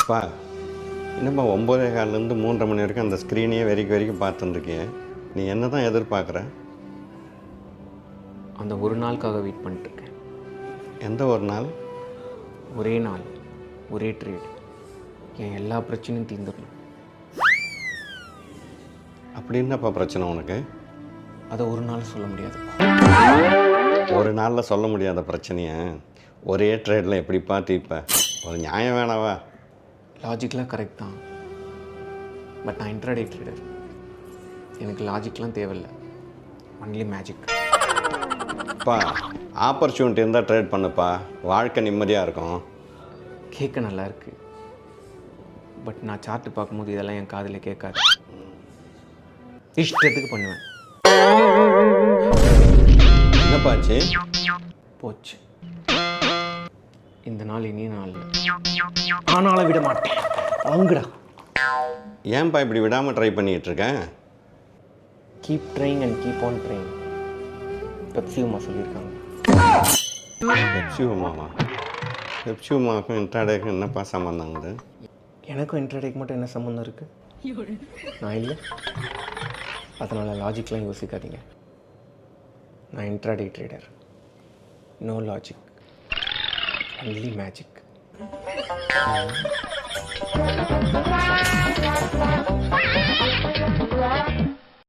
அப்பா என்னம்மா 9:15லேருந்து 3:30 மணி வரைக்கும் அந்த ஸ்க்ரீனையே வரைக்கும் பார்த்துருக்கேன். நீ என்ன தான் எதிர்பார்க்குற? அந்த ஒரு நாளுக்காக வெயிட் பண்ணிட்டுருக்கேன். எந்த ஒரு நாள்? ஒரே நாள், ஒரே ட்ரேட், என் எல்லா பிரச்சனையும் தீர்ந்துடணும். அப்படி என்னப்பா பிரச்சனை உனக்கு? அதை ஒரு நாள் சொல்ல முடியாதுப்பா. ஒரு நாளில் சொல்ல முடியாத பிரச்சனையை ஒரே ட்ரேடில் எப்படிப்பா தீர்ப்ப? ஒரு நியாயம் வேணாவா? லாஜிக்லாம் கரெக்ட் தான், பட் நான் இன்ட்ராடே ட்ரேடர். எனக்கு லாஜிக்லாம் தேவையில்லை, ஒன்லி மேஜிக். அப்பா ஆப்பர்ச்சுனிட்டி இருந்தால் ட்ரேட் பண்ணுப்பா, வாழ்க்கை நிம்மதியாக இருக்கும். கேட்க நல்லா இருக்கு, பட் நான் சார்ட்டு பார்க்கும்போது இதெல்லாம் என் காதில் கேட்காது. இஷ்டத்துக்கு பண்ணுவேன். என்னப்பாச்சு? போச்சு. இந்த நாள் இனிய நாள் ஆனால விட மாட்டேன். வாங்குடா. ஏன்பா இப்படி விடாமல் ட்ரை பண்ணிகிட்டு இருக்கேன்? Keep trying and keep on trying. Pepsi Uma சொல்லியிருக்காங்க. பெப்சி உமாவா? பெப்சி உமாவுக்கும் இன்ட்ராடேக்கும் என்னப்பா சம்மந்தாங்குது? எனக்கும் இன்ட்ராடேக்கு மட்டும் என்ன சம்மந்தம் இருக்குது? நான் இல்லை, அதனால் லாஜிக்லாம் யோசிக்காதீங்க. நான் intraday trader, no logic, only magic.